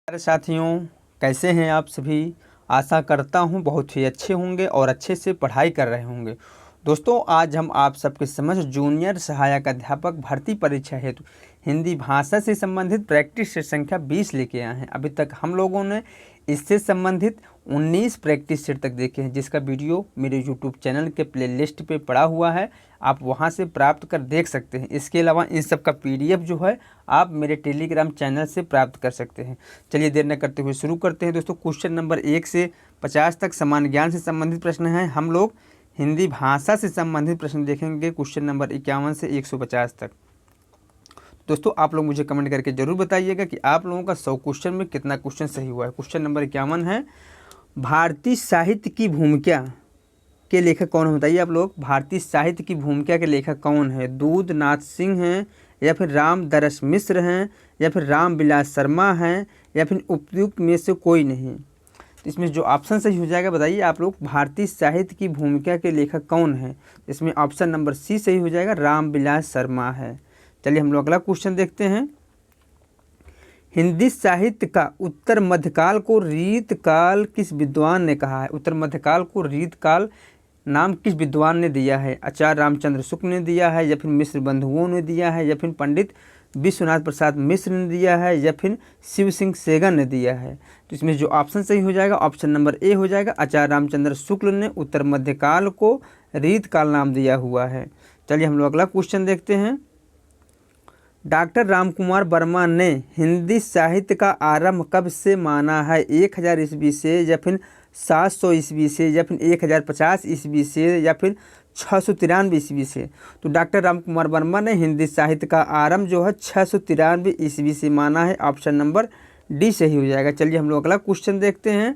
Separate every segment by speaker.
Speaker 1: प्यारे साथियों, कैसे हैं आप सभी। आशा करता हूं बहुत ही अच्छे होंगे और अच्छे से पढ़ाई कर रहे होंगे। दोस्तों, आज हम आप सबके समक्ष जूनियर सहायक अध्यापक भर्ती परीक्षा हेतु हिंदी भाषा से संबंधित प्रैक्टिस सेट संख्या 20 लेके आए हैं। अभी तक हम लोगों ने इससे संबंधित 19 प्रैक्टिस सेट तक देखे हैं, जिसका वीडियो मेरे यूट्यूब चैनल के प्लेलिस्ट पे पड़ा हुआ है। आप वहां से प्राप्त कर देख सकते हैं। इसके अलावा इन सब का PDF जो है आप मेरे टेलीग्राम चैनल से प्राप्त कर सकते हैं। चलिए देर न करते हुए शुरू करते हैं। दोस्तों, क्वेश्चन नंबर 1 से 50 तक सामान्य ज्ञान से संबंधित प्रश्न हैं। हम लोग हिंदी भाषा से संबंधित प्रश्न देखेंगे क्वेश्चन नंबर 51 से 150 तक। दोस्तों, आप लोग मुझे कमेंट करके जरूर बताइएगा कि आप लोगों का 100 क्वेश्चन में कितना क्वेश्चन सही हुआ है। क्वेश्चन नंबर 51 है, भारतीय साहित्य की भूमिका के लेखक कौन है? बताइए आप लोग, भारतीय साहित्य की भूमिका के लेखक कौन है? दूध नाथ सिंह हैं, या फिर रामदरस मिश्र हैं, या फिर राम विलास शर्मा हैं, या फिर उपयुक्त में से कोई नहीं। तो इसमें जो ऑप्शन सही हो जाएगा, बताइए आप लोग, भारतीय साहित्य की भूमिका के लेखक कौन है? इसमें ऑप्शन नंबर सी सही हो जाएगा, राम विलास शर्मा है। चलिए हम लोग अगला क्वेश्चन देखते हैं। हिंदी साहित्य का उत्तर मध्यकाल को रीतकाल किस विद्वान ने कहा है? उत्तर मध्यकाल को रीतकाल नाम किस विद्वान ने दिया है? आचार्य रामचंद्र शुक्ल ने दिया है, या फिर मिश्र बंधुओं ने दिया है, या फिर पंडित विश्वनाथ प्रसाद मिश्र ने दिया है, या फिर शिव सिंह सेगन ने दिया है? तो इसमें जो ऑप्शन सही हो जाएगा, ऑप्शन नंबर ए हो जाएगा, आचार्य रामचंद्र शुक्ल ने उत्तर मध्यकाल को रीतकाल नाम दिया हुआ है। चलिए हम लोग अगला क्वेश्चन देखते हैं। डॉक्टर रामकुमार वर्मा ने हिंदी साहित्य का आरंभ कब से माना है? 1000 ईस्वी से, या फिर 700 ईस्वी से, या फिर 1050 ईस्वी से, या फिर 693 ईस्वी से? तो डॉक्टर रामकुमार वर्मा ने हिंदी साहित्य का आरंभ जो है 693 ईस्वी से माना है। ऑप्शन नंबर डी सही हो जाएगा। चलिए हम लोग अगला क्वेश्चन देखते हैं।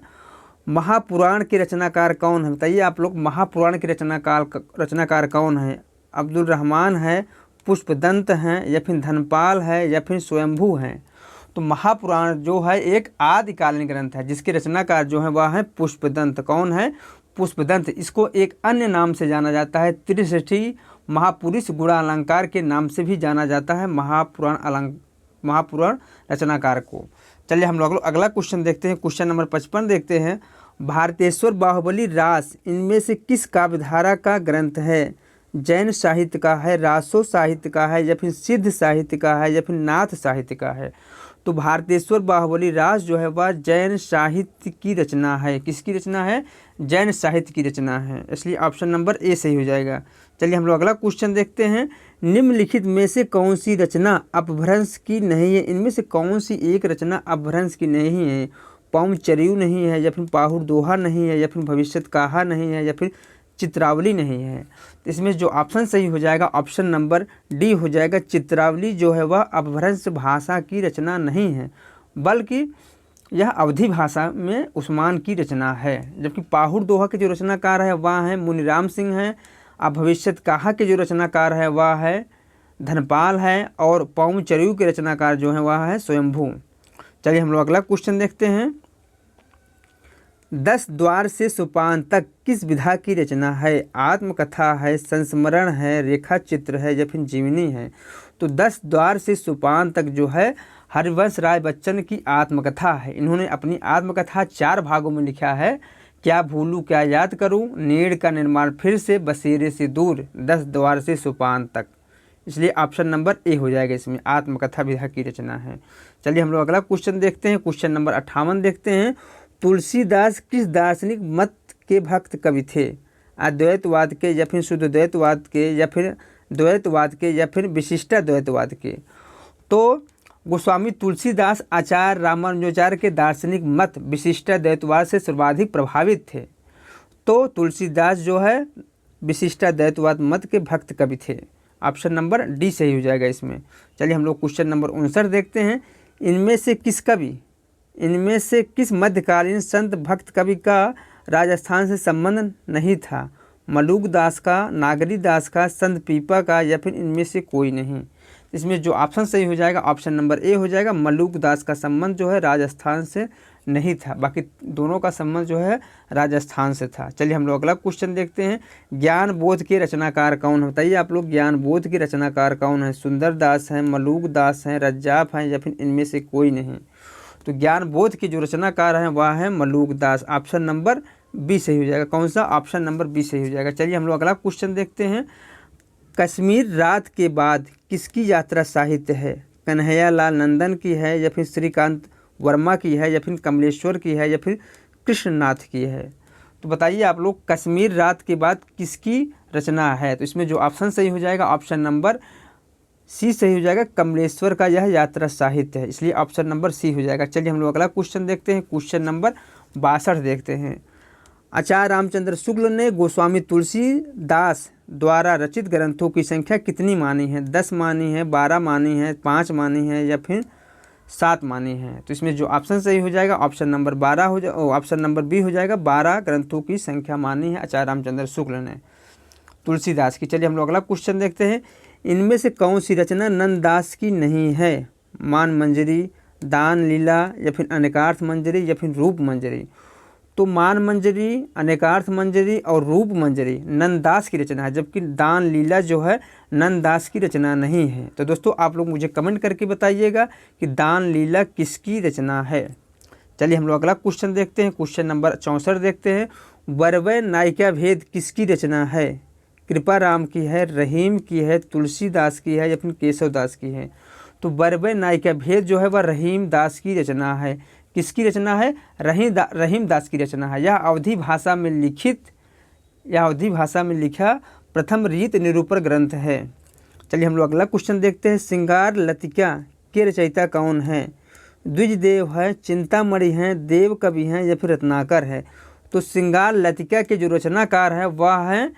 Speaker 1: महापुराण के रचनाकार कौन है? बताइए आप लोग, महापुराण के रचनाकार कौन है? अब्दुल रहमान है, पुष्पदंत हैं, या फिर धनपाल है, या फिर स्वयंभू हैं? तो महापुराण जो है एक आदिकालीन ग्रंथ है, जिसके रचनाकार जो है वह है पुष्पदंत। कौन है? पुष्पदंत। इसको एक अन्य नाम से जाना जाता है, त्रिशठी महापुरुष गुणालंकार के नाम से भी जाना जाता है महापुराण रचनाकार को। चलिए हम लोग अगला क्वेश्चन देखते हैं। क्वेश्चन नंबर 55 देखते हैं। भारतेश्वर बाहुबली रास इनमें से किस काव्यधारा का ग्रंथ है? जैन साहित्य का है, रासो साहित्य का है, या फिर सिद्ध साहित्य का है, या फिर नाथ साहित्य का है? तो भारतेश्वर बाहुबली रास जो है वह जैन साहित्य की रचना है। किसकी रचना है? जैन साहित्य की रचना है, इसलिए ऑप्शन नंबर ए सही हो जाएगा। चलिए हम लोग अगला क्वेश्चन देखते हैं। निम्नलिखित में से कौन सी रचना अपभ्रंश की नहीं है? इनमें से कौन सी एक रचना अपभ्रंश की नहीं है? पौमचर्यू नहीं है, या फिर पाहुर दोहा नहीं है, या फिर भविष्यत कहा नहीं है, या फिर चित्रावली नहीं है? इसमें जो ऑप्शन सही हो जाएगा, ऑप्शन नंबर डी हो जाएगा। चित्रावली जो है वह अपभ्रंश भाषा की रचना नहीं है, बल्कि यह अवधी भाषा में उस्मान की रचना है। जबकि पाहुर दोहा के जो रचनाकार है वह है मुनिराम सिंह हैं, और भविष्यत कहा के जो रचनाकार है वह है धनपाल है, और पौमचर्यू के रचनाकार जो है वह है स्वयंभू। चलिए हम लोग अगला क्वेश्चन देखते हैं। 10 द्वार से सोपान तक किस विधा की रचना है? आत्मकथा है, संस्मरण है, रेखा चित्र है, या फिर जीवनी है? तो 10 द्वार से सोपान तक जो है हरिवंश राय बच्चन की आत्मकथा है। इन्होंने अपनी आत्मकथा 4 भागों में लिखा है। क्या भूलूं क्या याद करूं, नीड़ का निर्माण फिर से, बसेरे से दूर, 10 द्वार से सोपान तक। इसलिए ऑप्शन नंबर ए हो जाएगा, इसमें आत्मकथा विधा की रचना है। चलिए हम लोग अगला क्वेश्चन देखते हैं। क्वेश्चन नंबर 58 देखते हैं। तुलसीदास किस दार्शनिक मत के भक्त कवि थे? अद्वैतवाद के, या फिर शुद्ध द्वैतवाद के, या फिर द्वैतवाद के, या फिर विशिष्टाद्वैतवाद के? तो गोस्वामी तुलसीदास आचार्य रामानुजाचार्य के दार्शनिक मत विशिष्टाद्वैतवाद से सर्वाधिक प्रभावित थे। तो तुलसीदास जो है विशिष्टाद्वैतवाद मत के भक्त कवि थे। ऑप्शन नंबर डी सही हो जाएगा इसमें। चलिए हम लोग क्वेश्चन नंबर 59 देखते हैं। इनमें से किस मध्यकालीन संत भक्त कवि का राजस्थान से संबंध नहीं था? मलूक दास का, नागरी दास का, संत पीपा का, या फिर इनमें से कोई नहीं? इसमें जो ऑप्शन सही हो जाएगा, ऑप्शन नंबर ए हो जाएगा। मलूक दास का संबंध जो है राजस्थान से नहीं था, बाकी दोनों का संबंध जो है राजस्थान से था। चलिए हम लोग अगला क्वेश्चन देखते हैं। ज्ञान बोध के रचनाकार कौन है? बताइए आप लोग, ज्ञान बोध के रचनाकार कौन है? सुंदर दास हैं, मलूक दास हैं, रज्जाफ हैं, या फिर इनमें से कोई नहीं? तो ज्ञान बोध के जो रचनाकार हैं वह है मलूकदास। ऑप्शन नंबर बी सही हो जाएगा। कौन सा? ऑप्शन नंबर बी सही हो जाएगा। चलिए हम लोग अगला क्वेश्चन देखते हैं। कश्मीर रात के बाद किसकी यात्रा साहित्य है? कन्हैया लाल नंदन की है, या फिर श्रीकांत वर्मा की है, या फिर कमलेश्वर की है, या फिर कृष्णनाथ की है? तो बताइए आप लोग, कश्मीर रात के बाद किसकी रचना है? तो इसमें जो ऑप्शन सही हो जाएगा ऑप्शन नंबर सी सही हो जाएगा। कमलेश्वर का यह यात्रा साहित्य है, इसलिए ऑप्शन नंबर सी हो जाएगा। चलिए हम लोग अगला क्वेश्चन देखते हैं। क्वेश्चन नंबर 62 देखते हैं। आचार्य रामचंद्र शुक्ल ने गोस्वामी तुलसीदास द्वारा रचित ग्रंथों की संख्या कितनी मानी है? 10 मानी है, 12 मानी है, 5 मानी है, या फिर 7 मानी है? तो इसमें जो ऑप्शन सही हो जाएगा ऑप्शन नंबर 12 हो जाएगा। ऑप्शन नंबर बी हो जाएगा। 12 ग्रंथों की संख्या मानी है आचार्य रामचंद्र शुक्ल ने तुलसीदास की। चलिए हम लोग अगला क्वेश्चन देखते हैं। इनमें से कौन सी रचना नंददास की नहीं है? मान मंजरी, दान लीला, या फिर अनेकार्थ मंजरी, या फिर रूप मंजरी? तो मान मंजरी, अनेकार्थ मंजरी और रूप मंजरी नंददास की रचना है, जबकि दान लीला जो है नंददास की रचना नहीं है। तो दोस्तों आप लोग मुझे कमेंट करके बताइएगा कि दान लीला किसकी रचना है। चलिए हम लोग अगला क्वेश्चन देखते हैं। क्वेश्चन नंबर 64 देखते हैं। वरवै नायिका भेद किसकी रचना है? कृपा राम की है, रहीम की है, तुलसीदास की है, या फिर केशव दास की है? तो वरवै नायिका भेद जो है वह रहीम दास की रचना है। किसकी रचना है? रहीम दास की रचना है। यह अवधी भाषा में लिखा प्रथम रीत निरूपण ग्रंथ है। चलिए हम लोग अगला क्वेश्चन देखते हैं। श्रृंगार लतिका के रचयिता कौन है? द्विजदेव है, चिंतामणि है, देव कवि हैं, या फिर रत्नाकर है? तो श्रृंगार लतिका के जो रचनाकार है वह है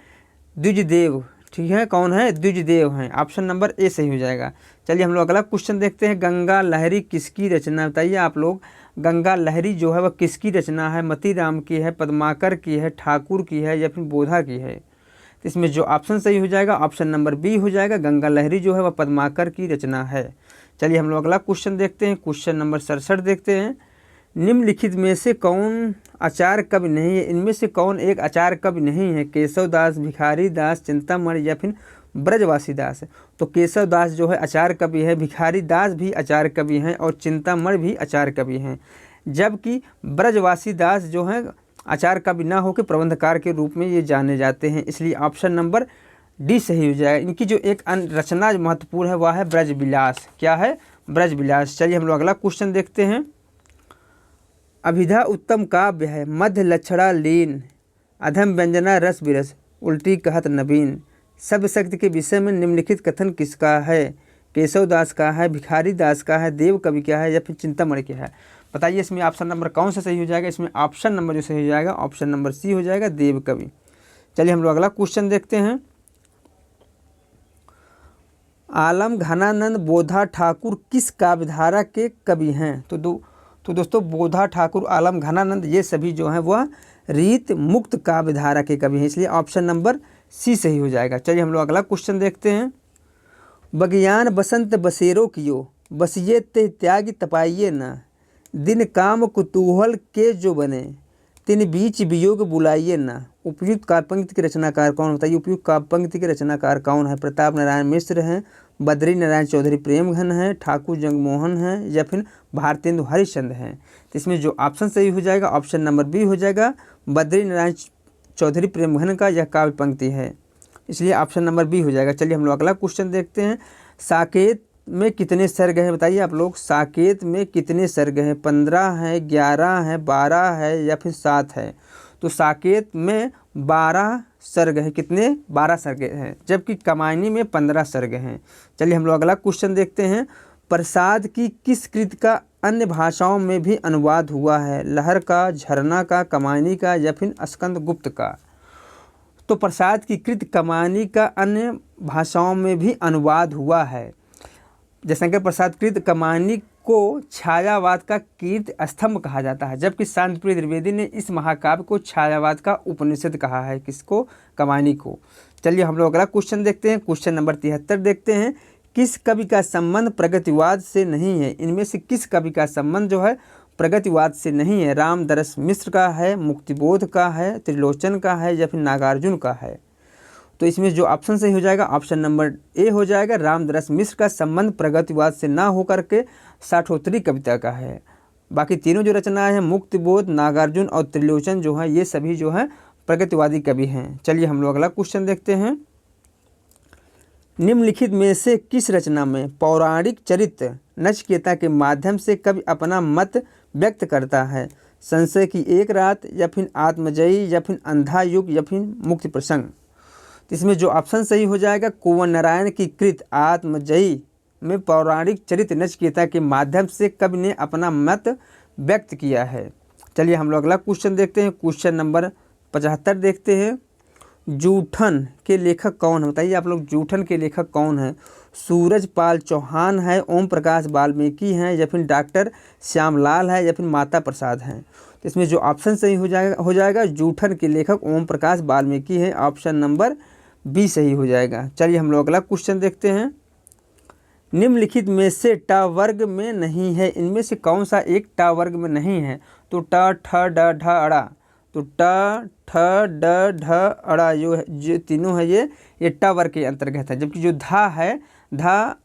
Speaker 1: द्विजदेव। ठीक है, कौन है? द्विजदेव हैं। ऑप्शन नंबर ए सही हो जाएगा। चलिए हम लोग अगला क्वेश्चन देखते हैं। गंगा लहरी किसकी रचना? बताइए आप लोग, गंगा लहरी जो है वह किसकी रचना है? मतीराम की है, पद्माकर की है, ठाकुर की है, या फिर बोधा की है? तो इसमें जो ऑप्शन सही हो जाएगा ऑप्शन नंबर बी हो जाएगा। गंगा लहरी जो है वह पद्माकर की रचना है। चलिए हम लोग अगला क्वेश्चन देखते हैं। क्वेश्चन नंबर 67 देखते हैं। निम्नलिखित में से कौन आचार्य कवि नहीं है? इनमें से कौन एक आचार्य कवि नहीं है? केशव दास, भिखारी दास, चिंतामणि, या फिर ब्रजवासी दास? तो केशव दास जो है आचार्य कवि है, भिखारी दास भी आचार्य कवि हैं, और चिंतामणि भी आचार्य कवि हैं, जबकि ब्रजवासी दास जो हैं आचार्य कवि ना होकर प्रबंधकार के रूप में ये जाने जाते हैं, इसलिए ऑप्शन नंबर डी सही हो जाएगा। इनकी जो एक अन्य रचना महत्वपूर्ण है वह है ब्रजविलास। क्या है? ब्रजविलास। चलिए हम लोग अगला क्वेश्चन देखते हैं। अभिधा उत्तम काव्य है, मध्य लक्षणा लीन, अधम व्यंजना रस विरस, उल्टी कहत नवीन। सब शक्ति के विषय में निम्नलिखित कथन किसका है? केशव दास का है, भिखारी दास का है, देव कवि का है, या फिर चिंतामणि का है? बताइए इसमें ऑप्शन नंबर कौन सा सही हो जाएगा? इसमें ऑप्शन नंबर जो सही हो जाएगा ऑप्शन नंबर सी हो जाएगा, देव कवि। चलिए हम लोग अगला क्वेश्चन देखते हैं। आलम घनानंद बोधा ठाकुर किस काव्यधारा के कवि हैं? तो दोस्तों बोधा ठाकुर, आलम घनानंद ये सभी जो हैं वह रीत मुक्त काव्यधारा के कवि हैं, इसलिए ऑप्शन नंबर सी सही हो जाएगा। चलिए हम लोग अगला क्वेश्चन देखते हैं। बगियान बसंत बसेरो कियो, बसिए ते त्याग तपाइए न, दिन काम कुतूहल के जो बने, तिन बीच वियोग बुलाइए न। उपयुक्त काव्य पंक्ति के रचनाकार कौन? बताइए उपयुक्त काव्य पंक्ति के रचनाकार कौन है? प्रताप नारायण मिश्र हैं, बद्री नारायण चौधरी प्रेमघन हैं, ठाकुर जगमोहन हैं, या फिर भारतेंदु हरिश्चंद्र हैं? तो इसमें जो ऑप्शन सही हो जाएगा ऑप्शन नंबर बी हो जाएगा। बद्री नारायण चौधरी प्रेमघन का यह काव्य पंक्ति है, इसलिए ऑप्शन नंबर बी हो जाएगा। चलिए हम लोग अगला क्वेश्चन देखते हैं। साकेत में कितने सर्ग हैं? बताइए आप लोग, साकेत में कितने सर्ग हैं? 15 है, 11 है, 12 है, या फिर 7 है? तो साकेत में 12 सर्ग हैं। कितने? 12 सर्ग हैं, जबकि कमायनी में 15 सर्ग हैं। चलिए हम लोग अगला क्वेश्चन देखते हैं। प्रसाद की किस कृति का अन्य भाषाओं में भी अनुवाद हुआ है? लहर का, झरना का, कमायनी का, या फिर स्कंद गुप्त का? तो प्रसाद की कृति कमायनी का अन्य भाषाओं में भी अनुवाद हुआ है। जयशंकर प्रसाद कृत कमायनी को छायावाद का कीर्ति स्तंभ कहा जाता है, जबकि शांतिप्रिय द्विवेदी ने इस महाकाव्य को छायावाद का उपनिषद कहा है। किसको? कमायनी को। चलिए हम लोग अगला क्वेश्चन देखते हैं। क्वेश्चन नंबर 73 देखते हैं। किस कवि का संबंध प्रगतिवाद से नहीं है? इनमें से किस कवि का संबंध जो है प्रगतिवाद से नहीं है? रामदरस मिश्र का है, मुक्तिबोध का है, त्रिलोचन का है, या फिर नागार्जुन का है? तो इसमें जो ऑप्शन सही हो जाएगा ऑप्शन नंबर ए हो जाएगा। रामदरस मिश्र का संबंध प्रगतिवाद से ना होकर के साठोत्तरी कविता का है। बाकी तीनों जो रचनाएं हैं मुक्तिबोध, नागार्जुन और त्रिलोचन जो है ये सभी जो है प्रगतिवादी कवि हैं। चलिए हम लोग अगला क्वेश्चन देखते हैं। निम्नलिखित में से किस रचना में पौराणिक चरित्र नचिकेता के माध्यम से कवि अपना मत व्यक्त करता है? संशय की एक रात, या फिर आत्मजयी, या फिर अंधा युग, या फिर मुक्ति प्रसंग। तो इसमें जो ऑप्शन सही हो जाएगा कुंवर नारायण की कृत आत्मजयी में पौराणिक चरित्र नचिकेता के माध्यम से कवि ने अपना मत व्यक्त किया है। चलिए हम लोग अगला क्वेश्चन देखते हैं। क्वेश्चन नंबर 75 देखते हैं। जूठन के लेखक कौन है? बताइए आप लोग, जूठन के लेखक कौन है? सूरज पाल चौहान है, ओम प्रकाश वाल्मीकि हैं, या फिर डॉक्टर श्यामलाल है, या फिर माता प्रसाद हैं। तो इसमें जो ऑप्शन सही हो जाएगा जूठन के लेखक ओम प्रकाश वाल्मीकि हैं। ऑप्शन नंबर बी सही हो जाएगा। चलिए हम लोग अगला क्वेश्चन देखते हैं। निम्नलिखित में से ट वर्ग में नहीं है, इनमें से कौन सा एक ट वर्ग में नहीं है? तो ट, ठ, ड, ढ, अड़ा। तो ट, ठ, ड, ढ, अड़ा जो तीनों है ये ट वर्ग के अंतर्गत है, जबकि जो धा है धा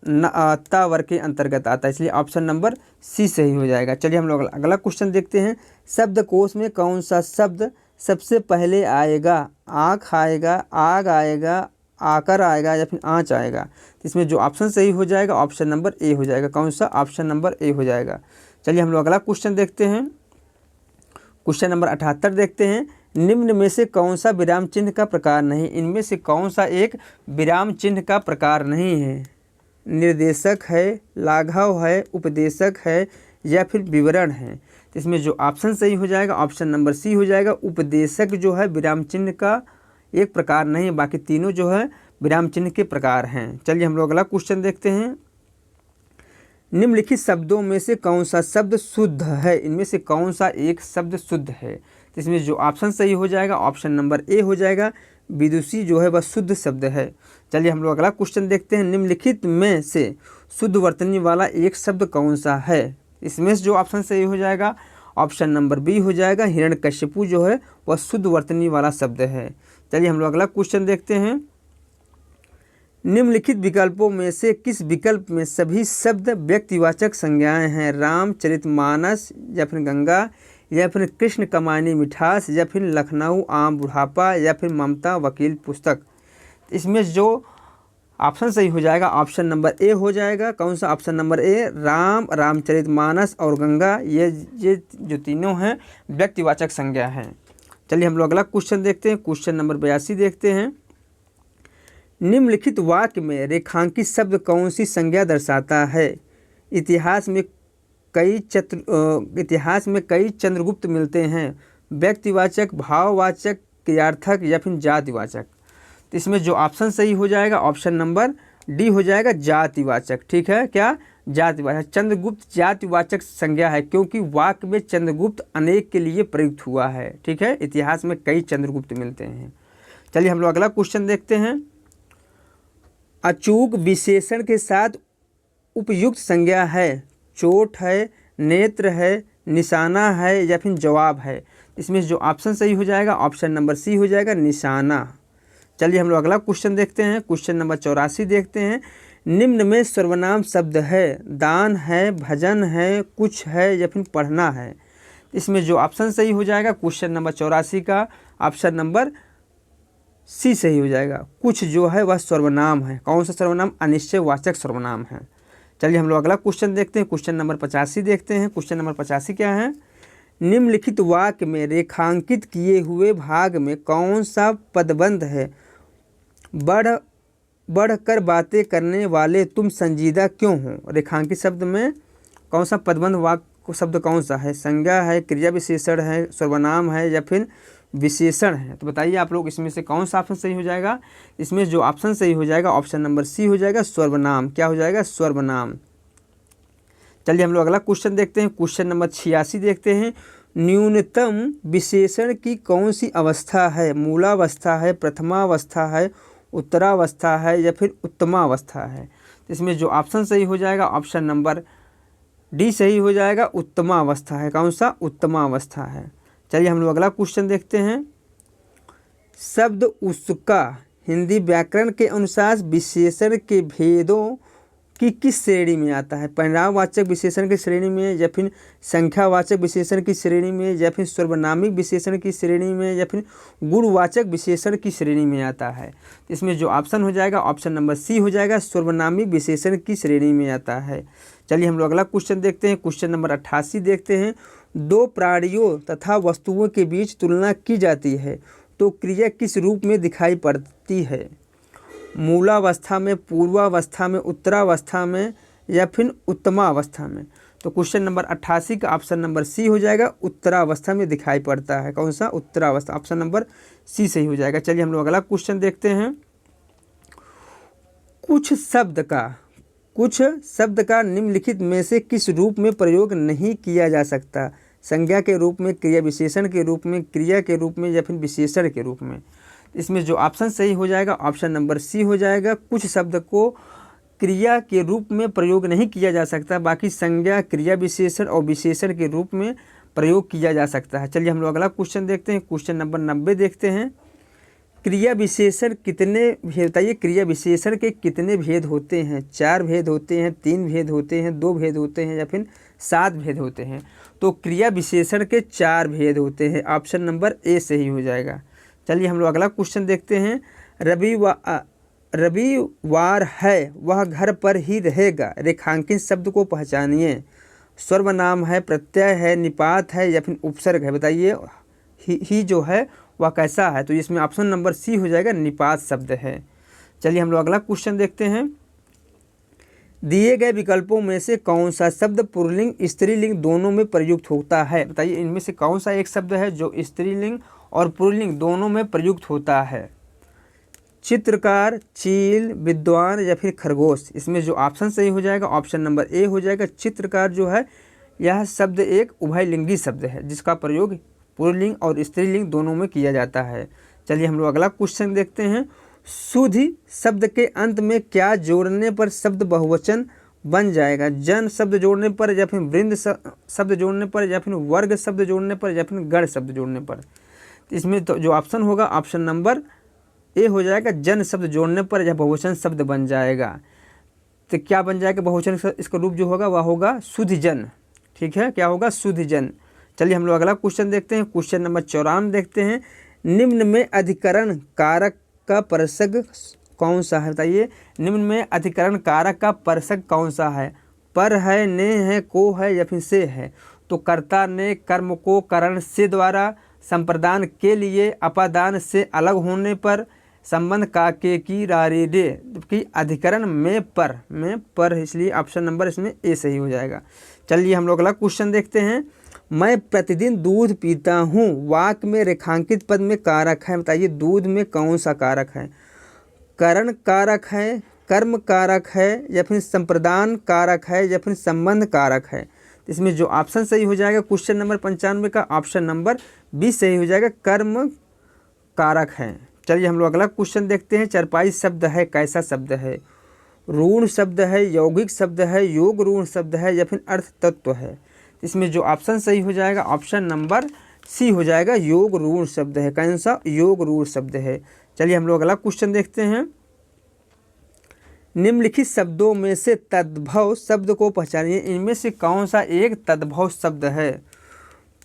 Speaker 1: त वर्ग के अंतर्गत आता है, इसलिए ऑप्शन नंबर सी सही हो जाएगा। चलिए हम लोग अगला क्वेश्चन देखते हैं। शब्दकोश में कौन सा शब्द सबसे पहले आएगा? आँख आएगा, आग आएगा, आकर आएगा, या फिर आँच आएगा। तो इसमें जो ऑप्शन सही हो जाएगा ऑप्शन नंबर ए हो जाएगा। कौन सा? ऑप्शन नंबर ए हो जाएगा। चलिए हम लोग अगला क्वेश्चन देखते हैं। क्वेश्चन नंबर 78 देखते हैं। निम्न में से कौन सा विराम चिन्ह का प्रकार नहीं? इनमें से कौन सा एक विराम चिन्ह का प्रकार नहीं है? निर्देशक है, लाघव है, उपदेशक है, या फिर विवरण है। तो इसमें जो ऑप्शन सही हो जाएगा ऑप्शन नंबर सी हो जाएगा। उपदेशक जो है विराम चिन्ह का एक प्रकार नहीं, बाकी तीनों जो है विराम चिन्ह के प्रकार हैं। चलिए हम लोग अगला क्वेश्चन देखते हैं। निम्नलिखित शब्दों में से कौन सा शब्द शुद्ध है? इनमें से कौन सा एक शब्द शुद्ध है? तो इसमें जो ऑप्शन सही हो जाएगा ऑप्शन नंबर ए हो जाएगा। विदुषी जो है वह शुद्ध शब्द है। चलिए हम लोग अगला क्वेश्चन देखते हैं। निम्नलिखित में से शुद्ध वर्तनी वाला एक शब्द कौन सा है? इसमें से जो ऑप्शन सही हो जाएगा ऑप्शन नंबर बी हो जाएगा। हिरण्यकश्यपु जो है वह शुद्ध वर्तनी वाला शब्द है। चलिए हम लोग अगला क्वेश्चन देखते हैं। निम्नलिखित विकल्पों में से किस विकल्प में सभी शब्द व्यक्तिवाचक संज्ञाएं हैं? रामचरितमानस, या फिर गंगा, या फिर कृष्ण कमानी मिठास, या फिर लखनऊ आम बुढ़ापा, या फिर ममता वकील पुस्तक। इसमें जो ऑप्शन सही हो जाएगा ऑप्शन नंबर ए हो जाएगा। कौन सा? Option number A. Ram, Ramcharitmanas और गंगा ये जो तीनों हैं व्यक्तिवाचक संज्ञा हैं। चलिए हम लोग अगला क्वेश्चन देखते हैं। क्वेश्चन नंबर 82 देखते हैं। निम्नलिखित वाक्य में रेखांकित शब्द कौन सी संज्ञा दर्शाता है? इतिहास में कई चंद्रगुप्त मिलते हैं। व्यक्तिवाचक, भाववाचक, क्रियार्थक, या फिर जातिवाचक। तो इसमें जो ऑप्शन सही हो जाएगा ऑप्शन नंबर डी हो जाएगा, जातिवाचक। ठीक है, क्या? जातिवाचक। चंद्रगुप्त जातिवाचक संज्ञा है, क्योंकि वाक्य में चंद्रगुप्त अनेक के लिए प्रयुक्त हुआ है। ठीक है, इतिहास में कई चंद्रगुप्त मिलते हैं। चलिए हम लोग अगला क्वेश्चन देखते हैं। अचूक विशेषण के साथ उपयुक्त संज्ञा है। चोट है, नेत्र है, निशाना है, या फिर जवाब है। इसमें जो ऑप्शन सही हो जाएगा ऑप्शन नंबर सी हो जाएगा, निशाना। चलिए हम लोग अगला क्वेश्चन देखते हैं। क्वेश्चन नंबर 84 देखते हैं। निम्न में सर्वनाम शब्द है। दान है, भजन है, कुछ है, या फिर पढ़ना है। इसमें जो ऑप्शन सही हो जाएगा क्वेश्चन नंबर 84 का ऑप्शन नंबर सी सही हो जाएगा। कुछ जो है वह सर्वनाम है। कौन सा सर्वनाम? अनिश्चयवाचक सर्वनाम है। चलिए हम लोग अगला क्वेश्चन देखते हैं। क्वेश्चन नंबर 85 देखते हैं। क्वेश्चन नंबर 85 क्या है? निम्नलिखित वाक्य में रेखांकित किए हुए भाग में कौन सा पदबंध है? बढ़कर बातें करने वाले तुम संजीदा क्यों हो? रेखांकित शब्द में कौन सा पदबंध वाक्य शब्द कौन सा है? संज्ञा है, क्रिया विशेषण है, सर्वनाम है, या फिर विशेषण है? तो बताइए आप लोग इसमें से कौन सा ऑप्शन सही हो जाएगा? इसमें जो ऑप्शन सही हो जाएगा ऑप्शन नंबर सी हो जाएगा, सर्वनाम। क्या हो जाएगा? सर्वनाम। चलिए हम लोग अगला क्वेश्चन देखते हैं। क्वेश्चन नंबर 86 देखते हैं। न्यूनतम विशेषण की कौन सी अवस्था है? मूलावस्था है, प्रथमावस्था है, उत्तरावस्था है, या फिर उत्तमावस्था है? इसमें जो ऑप्शन सही हो जाएगा ऑप्शन नंबर डी सही हो जाएगा, उत्तमावस्था है। कौन सा? उत्तमावस्था है। चलिए हम लोग अगला क्वेश्चन देखते हैं। शब्द उसका हिंदी व्याकरण के अनुसार विशेषण के भेदों कि किस श्रेणी में आता है, परिणामवाचक विशेषण की श्रेणी में, या फिर संख्यावाचक विशेषण की श्रेणी में, या फिर सर्वनामिक विशेषण की श्रेणी में, या फिर गुणवाचक विशेषण की श्रेणी में आता है। इसमें जो ऑप्शन हो जाएगा ऑप्शन नंबर सी हो जाएगा, सर्वनामिक विशेषण की श्रेणी में आता है। चलिए हम लोग अगला क्वेश्चन देखते हैं, क्वेश्चन नंबर 88 देखते हैं। दो प्राणियों तथा वस्तुओं के बीच तुलना की जाती है तो क्रिया किस रूप में दिखाई पड़ती है, मूलावस्था में, पूर्वावस्था में, उत्तरावस्था में, या फिर उत्तमावस्था में। तो क्वेश्चन नंबर 88 का ऑप्शन नंबर सी हो जाएगा, उत्तरावस्था में दिखाई पड़ता है। कौन सा? उत्तरावस्था, ऑप्शन नंबर सी सही हो जाएगा। चलिए हम लोग अगला क्वेश्चन देखते हैं। कुछ शब्द का निम्नलिखित में से किस रूप में प्रयोग नहीं किया जा सकता, संज्ञा के रूप में, क्रिया विशेषण के रूप में, क्रिया के रूप में, या फिर विशेषण के रूप में। इसमें जो ऑप्शन सही हो जाएगा ऑप्शन नंबर सी हो जाएगा, कुछ शब्द को क्रिया के रूप में प्रयोग नहीं किया जा सकता, बाकी संज्ञा, क्रिया विशेषण और विशेषण के रूप में प्रयोग किया जा सकता है। चलिए हम लोग अगला क्वेश्चन देखते हैं, क्वेश्चन नंबर 90 देखते हैं। क्रिया विशेषण कितने भेद, बताइए क्रिया विशेषण के कितने भेद होते हैं? 4 भेद होते हैं, 3 भेद होते हैं, 2 भेद होते हैं, या फिर 7 भेद होते हैं? तो क्रिया विशेषण के 4 भेद होते हैं, ऑप्शन नंबर ए सही हो जाएगा। चलिए हम लोग अगला क्वेश्चन देखते हैं। रविवार है वह घर पर ही रहेगा, रेखांकित शब्द को पहचानिए। सर्वनाम है, प्रत्यय है, निपात है, या फिर उपसर्ग है? बताइए ही जो है वह कैसा है? तो इसमें ऑप्शन नंबर सी हो जाएगा, निपात शब्द है। चलिए हम लोग अगला क्वेश्चन देखते हैं। दिए गए विकल्पों में से कौन सा शब्द पुल्लिंग स्त्रीलिंग दोनों में प्रयुक्त होता है? बताइए इनमें से कौन सा एक शब्द है जो स्त्रीलिंग और पुल्लिंग दोनों में प्रयुक्त होता है? चित्रकार, चील, विद्वान, या फिर खरगोश? इसमें जो ऑप्शन सही हो जाएगा ऑप्शन नंबर ए हो जाएगा। चित्रकार जो है यह शब्द एक उभयलिंगी शब्द है जिसका प्रयोग पुल्लिंग और स्त्रीलिंग दोनों में किया जाता है। चलिए हम लोग अगला क्वेश्चन देखते हैं। सुधि शब्द के अंत में क्या जोड़ने पर शब्द बहुवचन बन जाएगा? जन शब्द जोड़ने पर, या फिर वृंद शब्द जोड़ने पर, या फिर वर्ग शब्द जोड़ने पर, या फिर गण शब्द जोड़ने पर? इसमें तो जो ऑप्शन होगा ऑप्शन नंबर ए हो जाएगा, जन शब्द जोड़ने पर यह बहुवचन शब्द बन जाएगा। तो क्या बन जाएगा बहुवचन? इसका रूप जो होगा वह होगा सुधिजन। ठीक है, क्या होगा? सुधिजन। चलिए हम लोग अगला क्वेश्चन देखते हैं, क्वेश्चन नंबर 54 देखते हैं। निम्न में अधिकरण कारक का परसक कौन सा है? बताइए निम्न में अधिकरण कारक का परसक कौन सा है? पर है, ने है, को है, या फिर से है? तो कर्ता ने कर्म को करण से द्वारा, संप्रदान के लिए, अपादान से अलग होने पर, संबंध का के की रारे रे, जबकि अधिकरण में पर इसलिए ऑप्शन नंबर इसमें ए सही हो जाएगा। चलिए हम लोग अगला क्वेश्चन देखते हैं। मैं प्रतिदिन दूध पीता हूँ, वाक्य में रेखांकित पद में कारक है। बताइए दूध में कौन सा कारक है? करण कारक है, कर्म कारक है, या फिर संप्रदान कारक है, या फिर संबंध कारक है? इसमें जो ऑप्शन सही हो जाएगा क्वेश्चन नंबर 95 का ऑप्शन नंबर बी सही हो जाएगा, कर्म कारक है। चलिए हम लोग अगला क्वेश्चन देखते हैं। चरपाई शब्द है कैसा शब्द है? ऋण शब्द है, यौगिक शब्द है, योग ऋण शब्द है, या फिर अर्थ तत्व है? इसमें जो ऑप्शन सही हो जाएगा ऑप्शन नंबर सी हो जाएगा, योग ऋण शब्द है। कौन सा? योग ऋण शब्द है। चलिए हम लोग अगला क्वेश्चन देखते हैं। निम्नलिखित शब्दों में से तद्भव शब्द को पहचानिए। इनमें से कौन सा एक तद्भव शब्द है?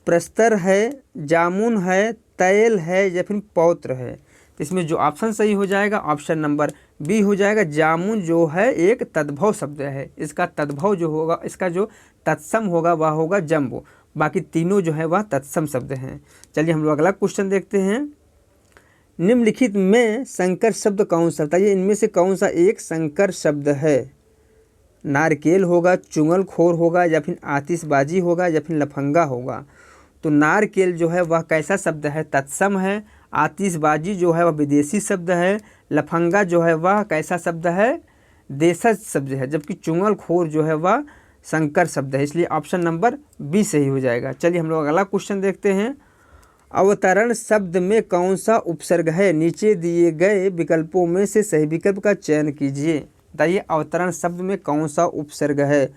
Speaker 1: प्रस्तर है, जामुन है, तैल है, या फिर पौत्र है? इसमें जो ऑप्शन सही हो जाएगा ऑप्शन नंबर बी हो जाएगा, जामुन जो है एक तद्भव शब्द है। इसका तद्भव जो होगा, इसका जो तत्सम होगा वह होगा जम्बो, बाकी तीनों जो है वह तत्सम शब्द हैं। चलिए हम लोग अगला क्वेश्चन देखते हैं। निम्नलिखित में संकर शब्द कौन सा? बताइए इनमें से कौन सा एक संकर शब्द है? नारकेल होगा, चुगलखोर होगा, या फिर आतिशबाजी होगा, या फिर लफंगा होगा? तो नारकेल जो है वह कैसा शब्द है? तत्सम है। आतिशबाजी जो है वह विदेशी शब्द है। लफंगा जो है वह कैसा शब्द है? देशज शब्द है। जबकि चुगलखोर जो है वह संकर शब्द है, इसलिए ऑप्शन नंबर बी सही हो जाएगा। चलिए हम लोग अगला क्वेश्चन देखते हैं। अवतरण शब्द में कौन सा उपसर्ग है? नीचे दिए गए विकल्पों में से सही विकल्प का चयन कीजिए। बताइए अवतरण शब्द में कौन सा उपसर्ग है?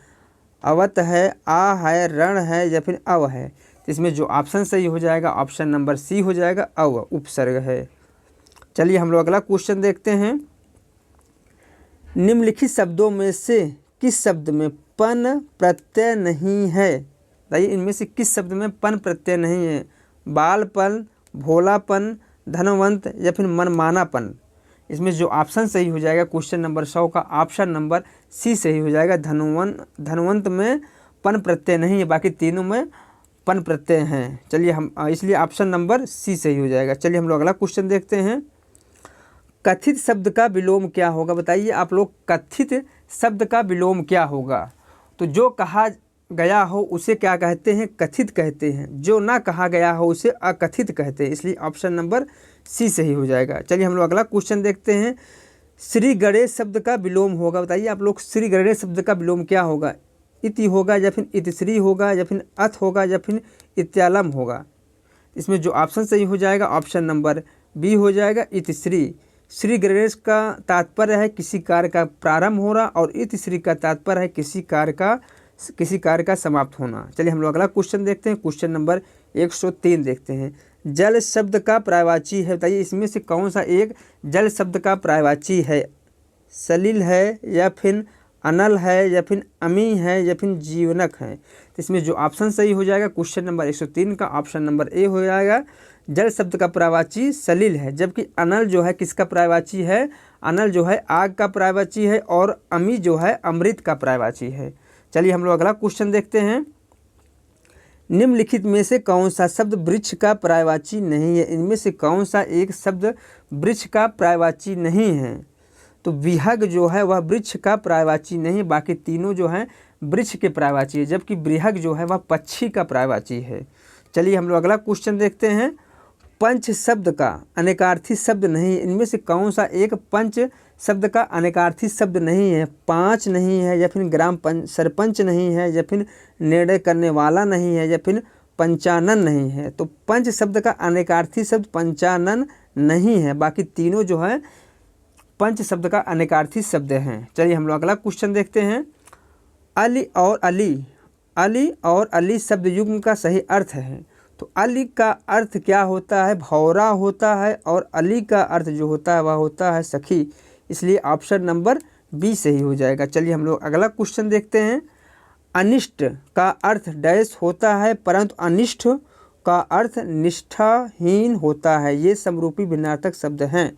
Speaker 1: अवत है, आ है, रण है, या फिर अव है? इसमें जो ऑप्शन सही हो जाएगा ऑप्शन नंबर सी हो जाएगा, अव उपसर्ग है। चलिए हम लोग अगला क्वेश्चन देखते हैं। निम्नलिखित शब्दों में से किस शब्द में पन प्रत्यय नहीं है? बताइए इनमें से किस शब्द में पन प्रत्यय नहीं है? बालपन, भोलापन, धनवंत या फिर मनमानापन। इसमें जो ऑप्शन सही हो जाएगा क्वेश्चन नंबर 100 का ऑप्शन नंबर सी सही हो जाएगा। धनवंत में पन प्रत्यय नहीं है, बाकी तीनों में पन प्रत्यय हैं। चलिए हम इसलिए ऑप्शन नंबर सी सही हो जाएगा। चलिए हम लोग अगला क्वेश्चन देखते हैं। कथित शब्द का विलोम क्या होगा? बताइए आप लोग, कथित शब्द का विलोम क्या होगा? तो जो कहा गया हो उसे क्या कहते हैं? कथित कहते हैं। जो ना कहा गया हो उसे अकथित कहते हैं, इसलिए ऑप्शन नंबर सी सही हो जाएगा। चलिए हम लोग अगला क्वेश्चन देखते हैं। श्री गणेश शब्द का विलोम होगा। बताइए आप लोग, श्री गणेश शब्द का विलोम क्या होगा? इति होगा या फिर इतिश्री होगा या फिर अथ होगा या फिर इत्यालम होगा। इसमें जो ऑप्शन सही हो जाएगा ऑप्शन नंबर बी हो जाएगा, इतिश्री। श्री गणेश का तात्पर्य है किसी कार्य का प्रारंभ होना और इतिश्री का तात्पर्य है किसी कार्य का समाप्त होना। चलिए हम लोग अगला क्वेश्चन देखते हैं। क्वेश्चन नंबर 103 देखते हैं। जल शब्द का पर्यायवाची है। बताइए इसमें से कौन सा एक जल शब्द का पर्यायवाची है? सलिल है या फिर अनल है या फिर अमी है या फिर जीवनक है। तो इसमें जो ऑप्शन सही हो जाएगा क्वेश्चन नंबर 103 का ऑप्शन नंबर ए हो जाएगा। जल शब्द का पर्यायवाची सलिल है, जबकि अनल जो है किसका पर्यायवाची है? अनल जो है आग का पर्यायवाची है और अमी जो है अमृत का पर्यायवाची है। चलिए हम लोग अगला क्वेश्चन देखते हैं। निम्नलिखित में से कौन सा शब्द वृक्ष का पर्यायवाची नहीं है? इनमें से कौन सा एक शब्द वृक्ष का पर्यायवाची नहीं है? तो विहग जो है वह वृक्ष का पर्यायवाची नहीं, बाकी तीनों जो हैं वृक्ष के पर्यायवाची है, जबकि बृहग जो है वह पक्षी का पर्यायवाची है। चलिए हम लोग अगला क्वेश्चन देखते हैं। पंच शब्द का अनेकार्थी शब्द नहीं, इनमें से कौन सा एक पंच शब्द का अनेकार्थी शब्द नहीं है? पाँच नहीं है या फिर सरपंच नहीं है या फिर निर्णय करने वाला नहीं है या फिर पंचानन नहीं है। तो पंच शब्द का अनेकार्थी शब्द पंचानन नहीं है, बाकी तीनों जो है पंच शब्द का अनेकार्थी शब्द हैं। चलिए हम लोग अगला क्वेश्चन देखते हैं। अली और अली शब्द युग्म का सही अर्थ है। तो अली का अर्थ क्या होता है? भौरा होता है, और अली का अर्थ जो होता है वह होता है सखी, इसलिए ऑप्शन नंबर बी सही हो जाएगा। चलिए हम लोग अगला क्वेश्चन देखते हैं। अनिष्ट का अर्थ डैश होता है, परंतु अनिष्ट का अर्थ निष्ठाहीन होता है। ये समरूपी भिन्नार्थक शब्द हैं।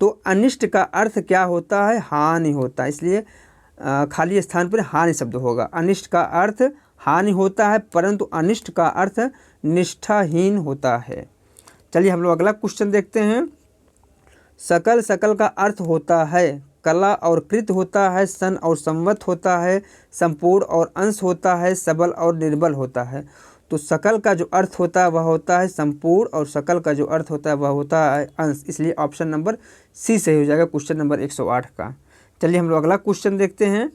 Speaker 1: तो अनिष्ट का अर्थ क्या होता है? हानि होता है, इसलिए खाली स्थान पर हानि शब्द होगा। अनिष्ट का अर्थ हानि होता है, परंतु अनिष्ट का अर्थ निष्ठाहीन होता है। चलिए हम लोग अगला क्वेश्चन देखते हैं। सकल का अर्थ होता है कला और कृत होता है, सन और संवत होता है, संपूर्ण और अंश होता है, सबल और निर्बल होता है। तो सकल का जो अर्थ होता है वह होता है संपूर्ण, और सकल का जो अर्थ होता है वह होता है अंश, इसलिए ऑप्शन नंबर सी सही हो जाएगा क्वेश्चन नंबर 108 का। चलिए हम लोग अगला क्वेश्चन देखते हैं।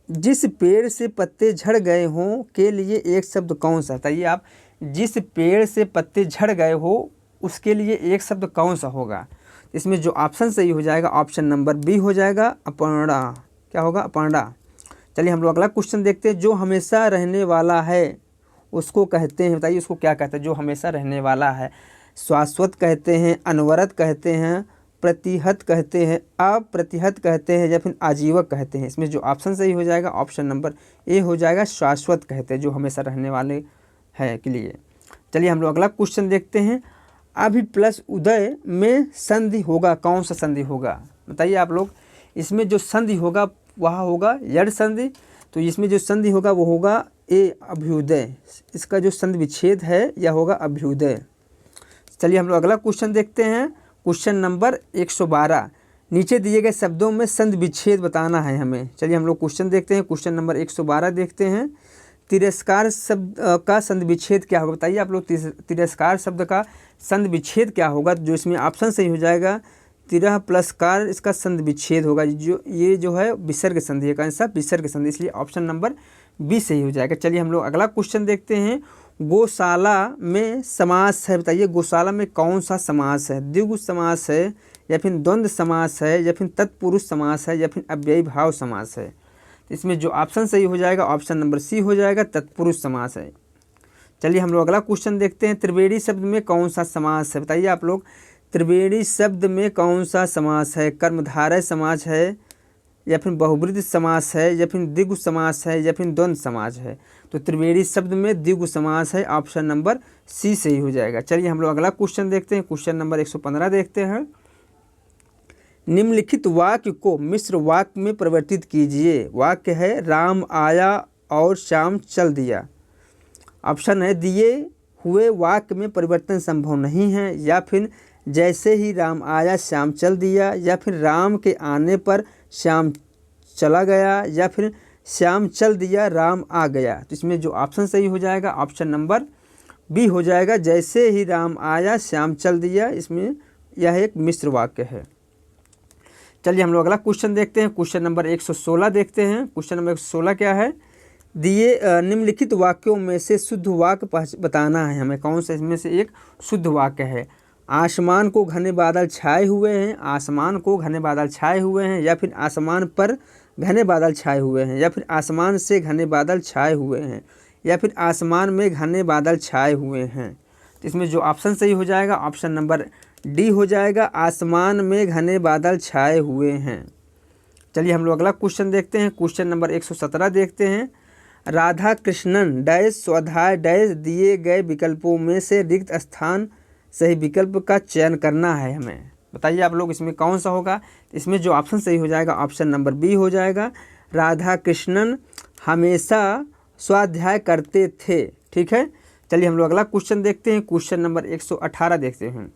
Speaker 1: जिस पेड़ से पत्ते झड़ गए हों के लिए एक शब्द कौन सा? बताइए आप, जिस पेड़ से पत्ते झड़ गए हो उसके लिए एक शब्द कौन सा होगा? इसमें जो ऑप्शन सही हो जाएगा ऑप्शन नंबर बी हो जाएगा, अपर्णा। क्या होगा? अपर्णा। चलिए हम लोग अगला क्वेश्चन देखते हैं। जो हमेशा रहने वाला है उसको कहते हैं। बताइए उसको क्या कहते हैं जो हमेशा रहने वाला है? शाश्वत कहते हैं, अनवरत कहते हैं, प्रतिहत कहते हैं, अप्रतिहत कहते हैं या फिर आजीवक कहते हैं। इसमें जो ऑप्शन सही हो जाएगा ऑप्शन नंबर ए हो जाएगा, शाश्वत कहते हैं जो हमेशा रहने वाले हैं के लिए। चलिए हम लोग अगला क्वेश्चन देखते हैं। अभि प्लस उदय में संधि होगा, कौन सा संधि होगा? बताइए आप लोग, इसमें जो संधि होगा वह होगा यड़ संधि। तो इसमें जो संधि होगा वो होगा ए अभ्युदय, इसका जो संधि विच्छेद है यह होगा अभ्युदय। चलिए हम लोग अगला क्वेश्चन देखते हैं। Question number 112। नीचे दिए गए शब्दों में संधि विच्छेद बताना है हमें। चलिए हम लोग क्वेश्चन देखते हैं। क्वेश्चन नंबर 112 देखते हैं। तिरस्कार शब्द का संधि विच्छेद क्या होगा? बताइए आप लोग, तिरस्कार शब्द का संधि विच्छेद क्या होगा? जो इसमें ऑप्शन सही हो जाएगा तिरह प्लस कार, इसका संधि विच्छेद होगा। ये जो है विसर्ग संधि है, कौन सा? विसर्ग संधि, इसलिए ऑप्शन नंबर बी सही हो जाएगा। चलिए हम लोग अगला क्वेश्चन देखते हैं। गौशाला में समास है। बताइए गौशाला में कौन सा समास है? द्विगु समास है या फिर द्वंद्व समास है या फिर तत्पुरुष समास है या फिर अव्ययी भाव समास है? इसमें जो ऑप्शन सही हो जाएगा ऑप्शन नंबर सी हो जाएगा, तत्पुरुष समास है। चलिए हम लोग अगला क्वेश्चन देखते हैं। त्रिवेणी शब्द में कौन सा समास है? बताइए आप लोग, त्रिवेणी शब्द में कौन सा समास है? कर्मधारय समास है या फिर बहुब्रीहि समास है, या फिर द्विगु समास है, या फिर द्वंद्व समास है। तो त्रिवेणी शब्द में द्विगु समास है, ऑप्शन नंबर सी सही हो जाएगा। चलिए हम लोग अगला क्वेश्चन देखते हैं, क्वेश्चन नंबर 115 देखते हैं। निम्नलिखित वाक्य को मिश्र वाक्य में परिवर्तित कीजिए। वाक्य है राम आया और श्याम चल दिया। ऑप्शन है दिए हुए वाक्य में परिवर्तन संभव नहीं है, या फिर जैसे ही राम आया श्याम चल दिया, या फिर राम के आने पर श्याम चला गया, या फिर श्याम चल दिया राम आ गया। तो इसमें जो ऑप्शन सही हो जाएगा ऑप्शन नंबर बी हो जाएगा, जैसे ही राम आया श्याम चल दिया। इसमें यह एक मिश्र वाक्य है। चलिए हम लोग अगला क्वेश्चन देखते हैं, क्वेश्चन नंबर 116 देखते हैं। क्वेश्चन नंबर 116 क्या है, दिए निम्नलिखित वाक्यों में से शुद्ध वाक्य बताना है हमें। कौन सा इसमें से एक शुद्ध वाक्य है। आसमान को घने बादल छाए हुए हैं, आसमान को घने बादल छाए हुए हैं, या फिर आसमान पर घने बादल छाए हुए हैं, या फिर आसमान से घने बादल छाए हुए हैं, या फिर आसमान में घने बादल छाए हुए हैं। तो इसमें जो ऑप्शन सही हो जाएगा ऑप्शन नंबर डी हो जाएगा, आसमान में घने बादल छाए हुए हैं। चलिए हम लोग अगला क्वेश्चन देखते हैं, क्वेश्चन नंबर 117 देखते हैं। राधा कृष्णन डैश स्वाध्याय डैश दिए गए विकल्पों में से रिक्त स्थान सही विकल्प का चयन करना है हमें। बताइए आप लोग इसमें कौन सा होगा। इसमें जो ऑप्शन सही हो जाएगा ऑप्शन नंबर बी हो जाएगा, राधा कृष्णन हमेशा स्वाध्याय करते थे। ठीक है, चलिए हम लोग अगला क्वेश्चन देखते हैं, क्वेश्चन नंबर 118 देखते हैं।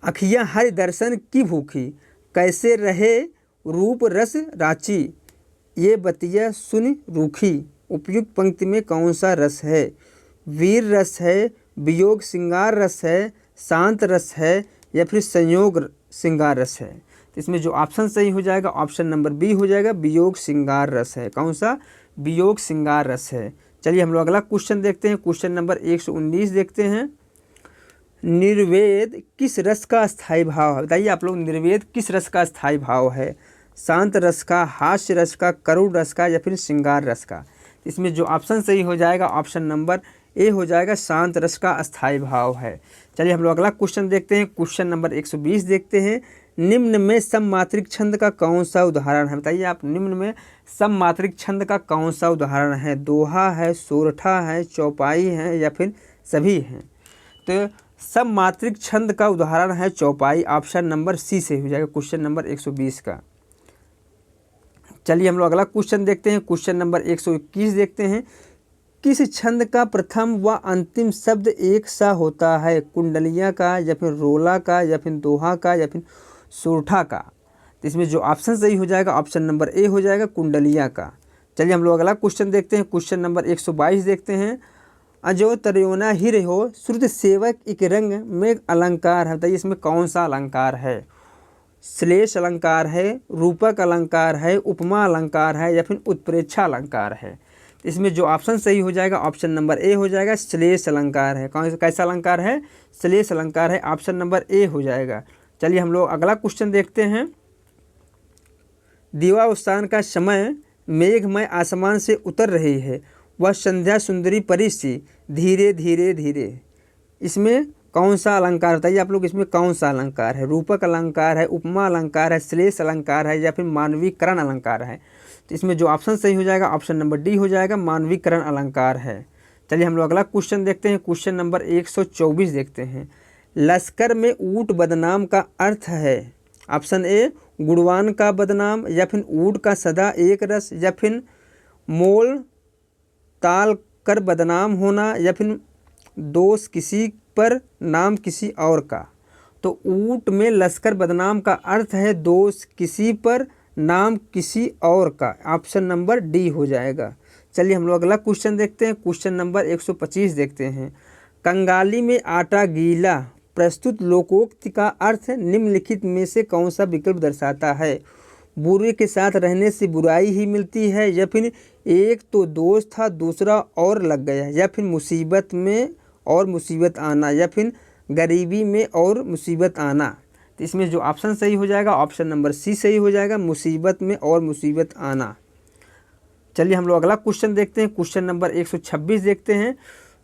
Speaker 1: अखियाँ हरि दर्शन की भूखी, कैसे रहे रूप रस राची, ये बतिया सुन रूखी। उपयुक्त पंक्ति में कौन सा रस है। वीर रस है, वियोग श्रृंगार रस है, शांत रस है, या फिर संयोग श्रृंगार रस है। तो इसमें जो ऑप्शन सही हो जाएगा ऑप्शन नंबर बी हो जाएगा, वियोग श्रृंगार रस है। कौन सा, वियोग श्रृंगार रस है। चलिए हम लोग अगला क्वेश्चन देखते हैं, क्वेश्चन नंबर 119 देखते हैं। निर्वेद किस रस का स्थायी भाव है। बताइए आप लोग निर्वेद किस रस का स्थायी भाव है। शांत रस का, हास्य रस का, करुण रस का, या फिर श्रृंगार रस का। इसमें जो ऑप्शन सही हो जाएगा ऑप्शन नंबर ए हो जाएगा, शांत रस का अस्थायी भाव है। चलिए हम लोग अगला क्वेश्चन देखते हैं, क्वेश्चन नंबर 120 देखते हैं। निम्न में सममात्रिक छंद का कौन सा उदाहरण है। बताइए आप, निम्न में सममात्रिक छंद का कौन सा उदाहरण है। दोहा है, सोरठा है, चौपाई है, या फिर सभी हैं। तो सममात्रिक छंद का उदाहरण है चौपाई, ऑप्शन नंबर सी से हो जाएगा क्वेश्चन नंबर 120 का। चलिए हम लोग अगला क्वेश्चन देखते हैं, क्वेश्चन नंबर 121 देखते हैं। किस छंद का प्रथम व अंतिम शब्द एक सा होता है। कुंडलिया का, या फिर रोला का, या फिर दोहा का, या फिर सोरठा का। तो इसमें जो ऑप्शन सही हो जाएगा ऑप्शन नंबर ए हो जाएगा, कुंडलिया का। चलिए हम लोग अगला क्वेश्चन देखते हैं, क्वेश्चन नंबर 122 देखते हैं। अजो तरियोना ही रहो श्रुत सेवक एक रंग में अलंकार है। बताइए इसमें कौन सा अलंकार है। श्लेष अलंकार है, रूपक अलंकार है, उपमा अलंकार है, या फिर उत्प्रेक्षा अलंकार है। इसमें जो ऑप्शन सही हो जाएगा ऑप्शन नंबर ए हो जाएगा, श्लेष अलंकार है। कौन सा, कैसा अलंकार है, श्लेष अलंकार है, ऑप्शन नंबर ए हो जाएगा। चलिए हम लोग अगला क्वेश्चन देखते हैं। दिवावसान का समय मेघमय आसमान से उतर रही है, वह संध्या सुंदरी परी सी धीरे धीरे धीरे। इसमें कौन सा अलंकार, बताइए आप लोग इसमें कौन सा अलंकार है। रूपक अलंकार है, उपमा अलंकार है, श्लेष अलंकार है, या फिर मानवीकरण अलंकार है। तो इसमें जो ऑप्शन सही हो जाएगा ऑप्शन नंबर डी हो जाएगा, मानवीकरण अलंकार है। चलिए हम लोग अगला क्वेश्चन देखते हैं, क्वेश्चन नंबर 124 देखते हैं। लश्कर में ऊँट बदनाम का अर्थ है। ऑप्शन ए गुणवान का बदनाम, या फिर ऊँट का सदा एक रस, या फिर मोल ताल कर बदनाम होना, या फिर दोष किसी पर नाम किसी और का। तो ऊँट में लश्कर बदनाम का अर्थ है दोष किसी पर नाम किसी और का, ऑप्शन नंबर डी हो जाएगा। चलिए हम लोग अगला क्वेश्चन देखते हैं, क्वेश्चन नंबर 125 देखते हैं। कंगाली में आटा गीला प्रस्तुत लोकोक्ति का अर्थ निम्नलिखित में से कौन सा विकल्प दर्शाता है। बुरे के साथ रहने से बुराई ही मिलती है, या फिर एक तो दोस्त था दूसरा और लग गया, या फिर मुसीबत में और मुसीबत आना, या फिर गरीबी में और मुसीबत आना। तो इसमें जो ऑप्शन सही हो जाएगा ऑप्शन नंबर सी सही हो जाएगा, मुसीबत में और मुसीबत आना। चलिए हम लोग अगला क्वेश्चन देखते हैं, क्वेश्चन नंबर 126 देखते हैं।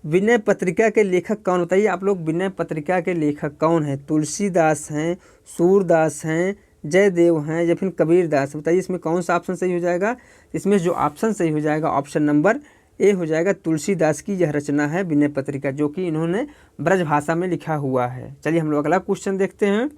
Speaker 1: विनय पत्रिका के लेखक कौन। बताइए आप लोग विनय पत्रिका के लेखक कौन है। तुलसीदास हैं, सूरदास हैं, जयदेव हैं या फिर कबीर दास। बताइए इसमें कौन सा ऑप्शन सही हो जाएगा। इसमें जो ऑप्शन सही हो जाएगा ऑप्शन नंबर ए हो जाएगा। तुलसीदास की यह रचना है विनय पत्रिका, जो कि इन्होंने ब्रज भाषा में लिखा हुआ है। चलिए हम लोग अगला क्वेश्चन देखते हैं।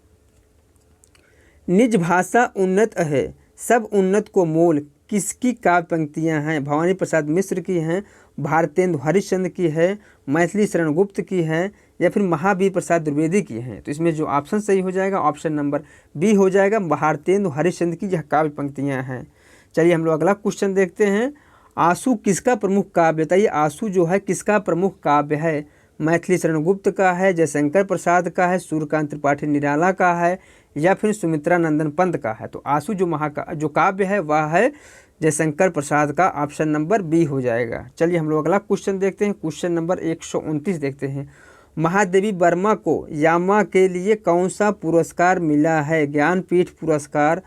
Speaker 1: निज भाषा उन्नत है सब उन्नत को मोल किसकी काव्य पंक्तियाँ हैं। भवानी प्रसाद मिश्र की हैं, भारतेंदु हरिश्चंद्र की है, मैथिली शरण गुप्त की है या फिर महावीर प्रसाद द्विवेदी की हैं। तो इसमें जो ऑप्शन सही हो जाएगा ऑप्शन नंबर बी हो जाएगा। भारतेंदु हरिश्चंद्र की यह काव्य पंक्तियाँ हैं। चलिए हम लोग अगला क्वेश्चन देखते हैं। आंसू किसका प्रमुख काव्य। बताइए आंसू जो है किसका प्रमुख काव्य है। मैथिली शरण गुप्त का है, जयशंकर प्रसाद का है, सूर्यकांत त्रिपाठी निराला का है या फिर सुमित्रा नंदन पंत का है। तो आंसू जो काव्य है वह है जयशंकर प्रसाद का। ऑप्शन नंबर बी हो जाएगा। चलिए हम लोग अगला क्वेश्चन देखते हैं। क्वेश्चन नंबर 129 देखते हैं। महादेवी वर्मा को यामा के लिए कौन सा पुरस्कार मिला है। ज्ञानपीठ पुरस्कार,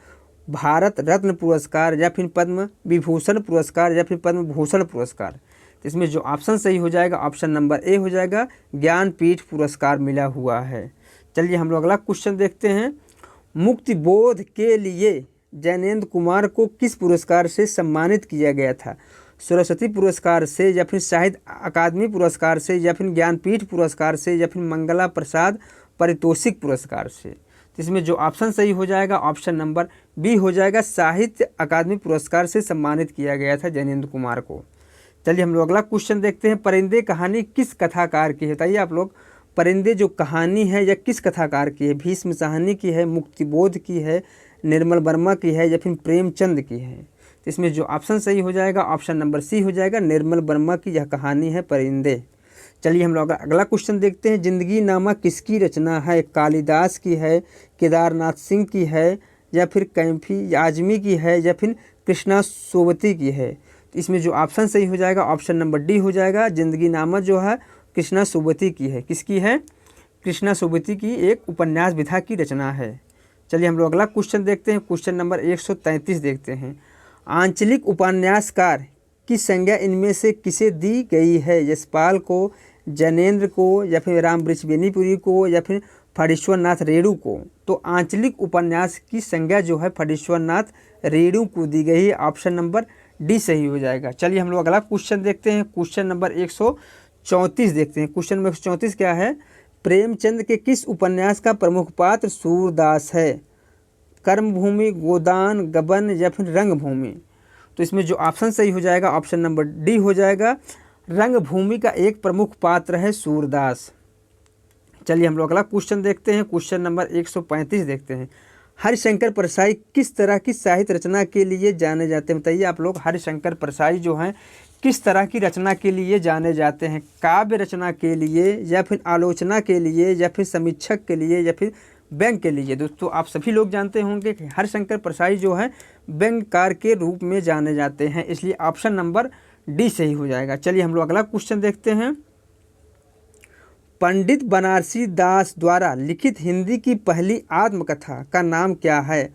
Speaker 1: भारत रत्न पुरस्कार या फिर पद्म विभूषण पुरस्कार या फिर पद्म भूषण पुरस्कार। इसमें जो ऑप्शन सही हो जाएगा ऑप्शन नंबर ए हो जाएगा। ज्ञानपीठ पुरस्कार मिला हुआ है। चलिए हम लोग अगला क्वेश्चन देखते हैं। मुक्ति बोध के लिए जैनेन्द्र कुमार को किस पुरस्कार से सम्मानित किया गया था। सरस्वती पुरस्कार से या फिर साहित्य अकादमी पुरस्कार से या फिर ज्ञानपीठ पुरस्कार से या फिर मंगला प्रसाद पारितोषिक पुरस्कार से। तो इसमें जो ऑप्शन सही हो जाएगा ऑप्शन नंबर बी हो जाएगा। साहित्य अकादमी पुरस्कार से सम्मानित किया गया था जैनेन्द्र कुमार को। चलिए हम लोग अगला क्वेश्चन देखते हैं। परिंदे कहानी किस कथाकार की है। बताइए आप लोग परिंदे जो कहानी है यह किस कथाकार की है। भीष्म साहनी की है, मुक्तिबोध की है, निर्मल वर्मा की है या फिर प्रेमचंद की है। तो इसमें जो ऑप्शन सही हो जाएगा ऑप्शन नंबर सी हो जाएगा। निर्मल वर्मा की यह कहानी है परिंदे। चलिए हम लोग अगला क्वेश्चन देखते हैं। जिंदगी नामा किसकी रचना है। कालिदास की है, केदारनाथ सिंह की है या फिर कैफी आजमी की है या फिर कृष्णा सोबती की है। तो इसमें जो ऑप्शन सही हो जाएगा ऑप्शन नंबर डी हो जाएगा। जिंदगी नामा जो है कृष्णा सोबती की है। किसकी है। कृष्णा सोबती की एक उपन्यास विधा की रचना है। चलिए हम लोग अगला क्वेश्चन देखते हैं। क्वेश्चन नंबर 133 देखते हैं। आंचलिक उपन्यासकार की संज्ञा इनमें से किसे दी गई है। यशपाल को, जैनेन्द्र को या फिर रामवृक्ष बेनीपुरी को या फिर फणीश्वर नाथ रेणु को। तो आंचलिक उपन्यास की संज्ञा जो है फणीश्वर नाथ रेणु को दी गई है। ऑप्शन नंबर डी सही हो जाएगा। चलिए हम लोग अगला क्वेश्चन देखते हैं। क्वेश्चन नंबर 134 देखते हैं। क्वेश्चन नंबर 134 क्या है। प्रेमचंद के किस उपन्यास का प्रमुख पात्र सूरदास है। कर्मभूमि, गोदान, गबन या फिर रंगभूमि। तो इसमें जो ऑप्शन सही हो जाएगा ऑप्शन नंबर डी हो जाएगा। रंगभूमि का एक प्रमुख पात्र है सूरदास। चलिए हम लोग अगला क्वेश्चन देखते हैं। क्वेश्चन नंबर 135 देखते हैं। हरिशंकर परसाई किस तरह की साहित्य रचना के लिए जाने जाते हैं। बताइए आप लोग हरिशंकर परसाई जो हैं किस तरह की रचना के लिए जाने जाते हैं। काव्य रचना के लिए या फिर आलोचना के लिए या फिर समीक्षक के लिए या फिर व्यंग्य के लिए। दोस्तों आप सभी लोग जानते होंगे कि हरिशंकर परसाई जो है व्यंग्यकार के रूप में जाने जाते हैं, इसलिए ऑप्शन नंबर डी सही हो जाएगा। चलिए हम लोग अगला क्वेश्चन देखते हैं। पंडित बनारसी दास द्वारा लिखित हिंदी की पहली आत्मकथा का नाम क्या है।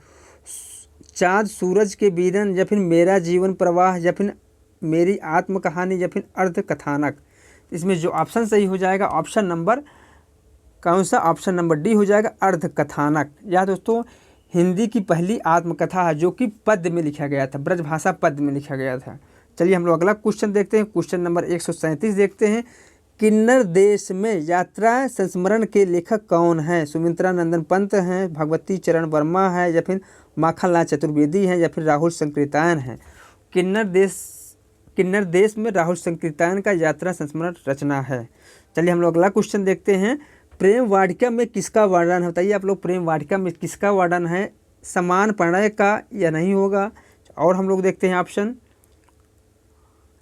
Speaker 1: चाँद सूरज के बीरन या फिर मेरा जीवन प्रवाह या फिर मेरी आत्मकहानी या फिर अर्ध कथानक। इसमें जो ऑप्शन सही हो जाएगा ऑप्शन नंबर कौन सा ऑप्शन नंबर डी हो जाएगा। अर्ध कथानक। यह दोस्तों हिंदी की पहली आत्मकथा है जो कि पद्य में लिखा गया था, ब्रजभाषा पद्य में लिखा गया था। चलिए हम लोग अगला क्वेश्चन देखते हैं। क्वेश्चन नंबर 137 देखते हैं। किन्नर देश में यात्रा संस्मरण के लेखक कौन हैं। सुमित्रा नंदन पंत हैं, भगवती चरण वर्मा है या फिर माखनलाल चतुर्वेदी हैं या फिर राहुल संकीर्तन हैं। किन्नर देश में राहुल संकीर्तन का यात्रा संस्मरण रचना है। चलिए हम लोग अगला क्वेश्चन देखते हैं। प्रेम वाटिका में किसका वर्णन है। बताइए आप लोग प्रेम वाटिका में किसका वर्णन है। समान प्रणय का या नहीं होगा। और हम लोग देखते हैं ऑप्शन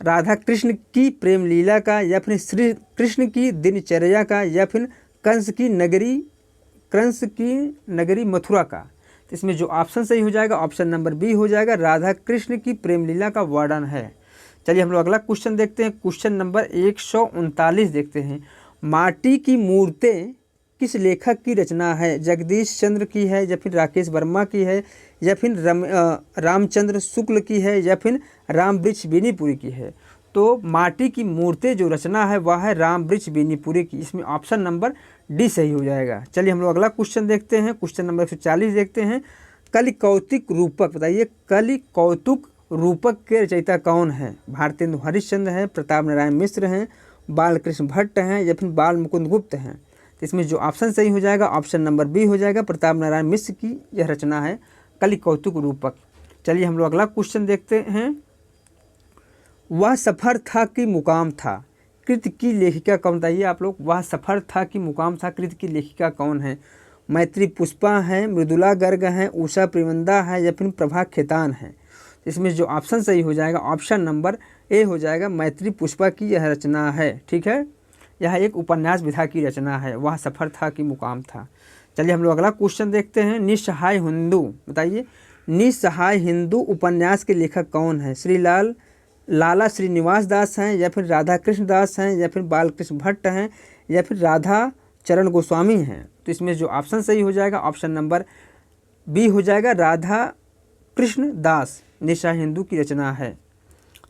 Speaker 1: राधा कृष्ण की प्रेम लीला का या फिर श्री कृष्ण की दिनचर्या का या फिर कंस की नगरी मथुरा का। तो इसमें जो ऑप्शन सही हो जाएगा ऑप्शन नंबर बी हो जाएगा। राधा कृष्ण की प्रेम लीला का वर्णन है। चलिए हम लोग अगला क्वेश्चन देखते हैं। क्वेश्चन नंबर 139 देखते हैं। माटी की मूर्तें किस लेखक की रचना है। जगदीश चंद्र की है या फिर राकेश वर्मा की है या फिर रामचंद्र शुक्ल की है या फिर रामवृक्ष बेनीपुरी की है। तो माटी की मूर्तें जो रचना है वह है रामवृक्ष बेनीपुरी की। इसमें ऑप्शन नंबर डी सही हो जाएगा। चलिए हम लोग अगला क्वेश्चन देखते हैं। क्वेश्चन नंबर 140 देखते हैं। कलि कौतिक रूपक, बताइए कलि कौतुक रूपक के रचयिता कौन है? भारतेंदु हरिश्चंद्र हैं, प्रताप नारायण मिश्र हैं, बालकृष्ण भट्ट हैं या फिर बाल मुकुंद गुप्त हैं? तो इसमें जो ऑप्शन सही हो जाएगा ऑप्शन नंबर बी हो जाएगा, प्रताप नारायण मिश्र की यह रचना है कलि कौतुक रूपक। चलिए हम लोग अगला क्वेश्चन देखते हैं। वह सफ़र था कि मुकाम था, कृत की लेखिका कौन? बताइए आप लोग, वह सफ़र था कि मुकाम था, कृत की लेखिका कौन है? मैत्री पुष्पा है, मृदुला गर्ग है, उषा प्रेमंदा है या फिर प्रभा खेतान है? इसमें जो ऑप्शन सही हो जाएगा ऑप्शन नंबर ए हो जाएगा, मैत्री पुष्पा की यह रचना है। ठीक है, यह एक उपन्यास विधा की रचना है, वह सफ़र था कि मुकाम था। चलिए हम लोग अगला क्वेश्चन देखते हैं। निस्सहाय हिंदू, बताइए निस्सहाय हिंदू उपन्यास के लेखक कौन है? लाला श्रीनिवास दास हैं या फिर राधा कृष्ण दास हैं या फिर बालकृष्ण भट्ट हैं या फिर राधा चरण गोस्वामी हैं? तो इसमें जो ऑप्शन सही हो जाएगा ऑप्शन नंबर बी हो जाएगा, राधा कृष्ण दास निस्सहाय हिंदू की रचना है।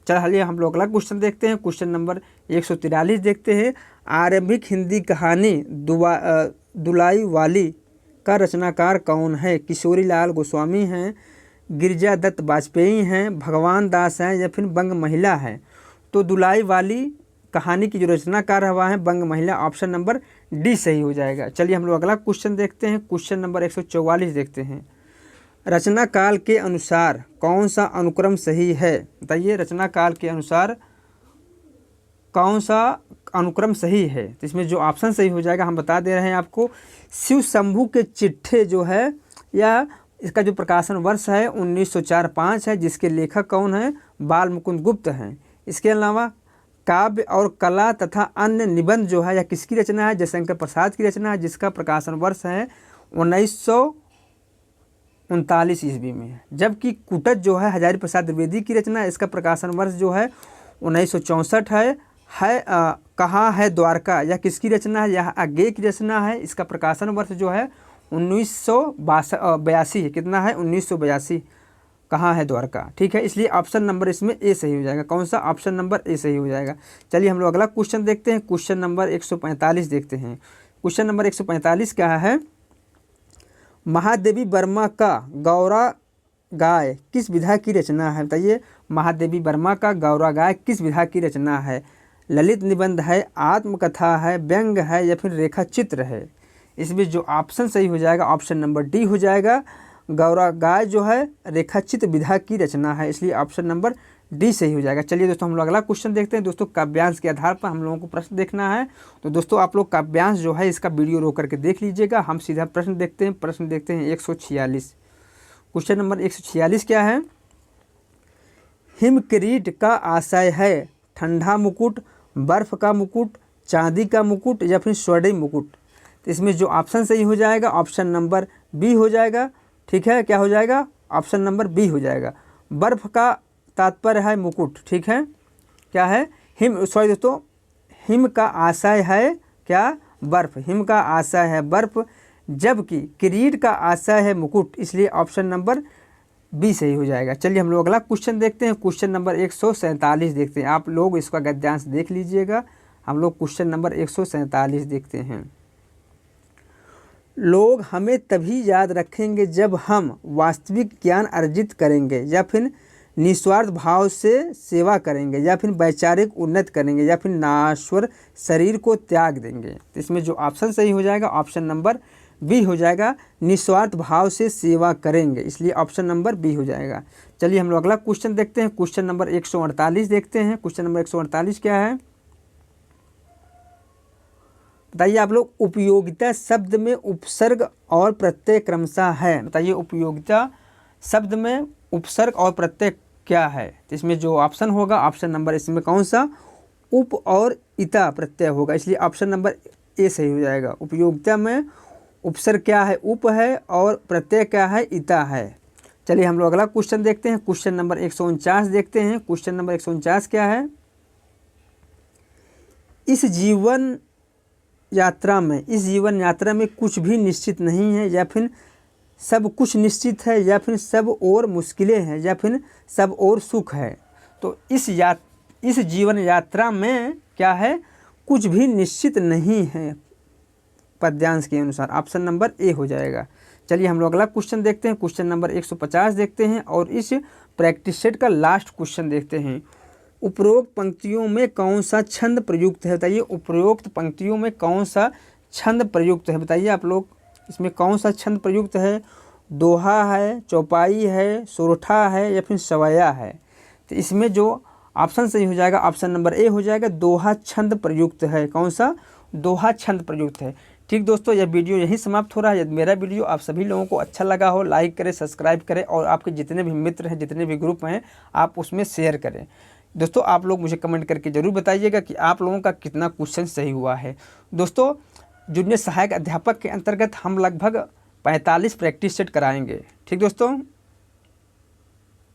Speaker 1: चलिए हम लोग अगला क्वेश्चन देखते हैं। क्वेश्चन नंबर 143 देखते हैं। आरंभिक हिंदी कहानी दुलाई वाली का रचनाकार कौन है? किशोरी लाल गोस्वामी हैं, गिरिजा दत्त वाजपेयी हैं, भगवान दास हैं या फिर बंग महिला है? तो दुलाई वाली कहानी की जो रचनाकार हुआ है बंग महिला, ऑप्शन नंबर डी सही हो जाएगा। चलिए हम लोग अगला क्वेश्चन देखते हैं। क्वेश्चन नंबर 144 देखते हैं। रचना काल के अनुसार कौन सा अनुक्रम सही है? बताइए रचना काल के अनुसार कौन सा अनुक्रम सही है? तो इसमें जो ऑप्शन सही हो जाएगा हम बता दे रहे हैं आपको, शिव शंभू के चिट्ठे जो है या इसका जो प्रकाशन वर्ष है 1904-5 है, जिसके लेखक कौन है? बाल मुकुंद गुप्त हैं। इसके अलावा काव्य और कला तथा अन्य निबंध जो है या किसकी रचना है? जयशंकर प्रसाद की रचना है, जिसका प्रकाशन वर्ष है 1939 ईस्वी में। जबकि कुटज जो है हजारी प्रसाद द्विवेदी की रचना है, इसका प्रकाशन वर्ष जो है 1964 है। कहाँ है द्वारका यह किसकी रचना है? यह आगे की रचना है, इसका प्रकाशन वर्ष जो है 1982 है। कितना है? 1982। कहाँ है द्वारका? ठीक है, इसलिए ऑप्शन नंबर इसमें ए सही हो जाएगा। कौन सा? ऑप्शन नंबर ए सही हो जाएगा। चलिए हम लोग अगला क्वेश्चन देखते हैं। क्वेश्चन नंबर 145 देखते हैं। क्वेश्चन नंबर 145 क्या है? महादेवी वर्मा का गौरा गाय किस विधा की रचना है? बताइए महादेवी वर्मा का गौरा गाय किस विधा की रचना है? ललित निबंध है, आत्मकथा है, व्यंग है या फिर रेखा चित्र है? इसमें जो ऑप्शन सही हो जाएगा ऑप्शन नंबर डी हो जाएगा, गौरा गाय जो है रेखाचित्र विधा की रचना है, इसलिए ऑप्शन नंबर डी सही हो जाएगा। चलिए दोस्तों हम लोग अगला क्वेश्चन देखते हैं। दोस्तों काव्यांश के आधार पर हम लोगों को प्रश्न देखना है, तो दोस्तों आप लोग काव्यांश जो है इसका वीडियो रोक करके देख लीजिएगा। हम सीधा प्रश्न देखते हैं। प्रश्न देखते हैं 146। क्वेश्चन नंबर 146 क्या है? हिमकिरीट का आशय है ठंडा मुकुट, बर्फ का मुकुट, चांदी का मुकुट या फिर स्वर्णिम मुकुट? तो इसमें जो ऑप्शन सही हो जाएगा ऑप्शन नंबर बी हो जाएगा। ठीक है, क्या हो जाएगा? ऑप्शन नंबर बी हो जाएगा। बर्फ का तात्पर्य है मुकुट। ठीक है, क्या है? दोस्तों हिम का आशय है क्या? बर्फ। हिम का आशय है बर्फ, जबकि किरीट का आशय है मुकुट, इसलिए ऑप्शन नंबर बी सही हो जाएगा। चलिए हम लोग अगला क्वेश्चन देखते हैं। क्वेश्चन नंबर 147 देखते हैं। आप लोग इसका गद्यांश देख लीजिएगा। हम लोग क्वेश्चन नंबर 147 देखते हैं। लोग हमें तभी याद रखेंगे जब हम वास्तविक ज्ञान अर्जित करेंगे या फिर निस्वार्थ भाव से सेवा करेंगे या फिर वैचारिक उन्नति करेंगे या फिर नाश्वर शरीर को त्याग देंगे। तो इसमें जो ऑप्शन सही हो जाएगा ऑप्शन नंबर बी हो जाएगा, निस्वार्थ भाव से सेवा करेंगे, इसलिए ऑप्शन नंबर बी हो जाएगा। चलिए हम लोग अगला क्वेश्चन देखते हैं। क्वेश्चन नंबर 148 देखते हैं। क्वेश्चन नंबर 148 क्या है? बताइए आप लोग, उपयोगिता शब्द में उपसर्ग और प्रत्यय क्रमशः है। बताइए उपयोगिता शब्द में उपसर्ग और प्रत्यय क्या है? तो इसमें जो ऑप्शन होगा ऑप्शन नंबर इसमें कौन सा? उप और इता प्रत्यय होगा, इसलिए ऑप्शन नंबर ए सही हो जाएगा। उपयोगिता में उपसर्ग क्या है? उप है और प्रत्यय क्या है? इता है। चलिए हम लोग अगला क्वेश्चन देखते हैं। क्वेश्चन नंबर 149 देखते हैं। क्वेश्चन नंबर 149 क्या है? इस जीवन यात्रा में कुछ भी निश्चित नहीं है या फिर सब कुछ निश्चित है या फिर सब और मुश्किलें हैं या फिर सब और सुख है? तो इस जीवन यात्रा में क्या है? कुछ भी निश्चित नहीं है, पद्यांश के अनुसार ऑप्शन नंबर ए हो जाएगा। चलिए हम लोग अगला क्वेश्चन देखते हैं, क्वेश्चन नंबर 150 देखते हैं और इस प्रैक्टिस सेट का लास्ट क्वेश्चन देखते हैं। उपरोक्त पंक्तियों में कौन सा छंद प्रयुक्त है, बताइए। उपरोक्त पंक्तियों में कौन सा छंद प्रयुक्त है, बताइए आप लोग। इसमें कौन सा छंद प्रयुक्त है? दोहा है, चौपाई है, सोरठा है या फिर सवैया है? तो इसमें जो ऑप्शन सही हो जाएगा, ऑप्शन नंबर ए हो जाएगा, दोहा छंद प्रयुक्त है। कौन सा? दोहा छंद प्रयुक्त है। ठीक दोस्तों, यह वीडियो यहीं समाप्त हो रहा है। यदि मेरा वीडियो आप सभी लोगों को अच्छा लगा हो, लाइक करें, सब्सक्राइब करें और आपके जितने भी मित्र हैं, जितने भी ग्रुप हैं, आप उसमें शेयर करें। दोस्तों आप लोग मुझे कमेंट करके ज़रूर बताइएगा कि आप लोगों का कितना क्वेश्चन सही हुआ है। दोस्तों जूनियर सहायक अध्यापक के अंतर्गत हम लगभग 45 प्रैक्टिस सेट कराएंगे। ठीक दोस्तों।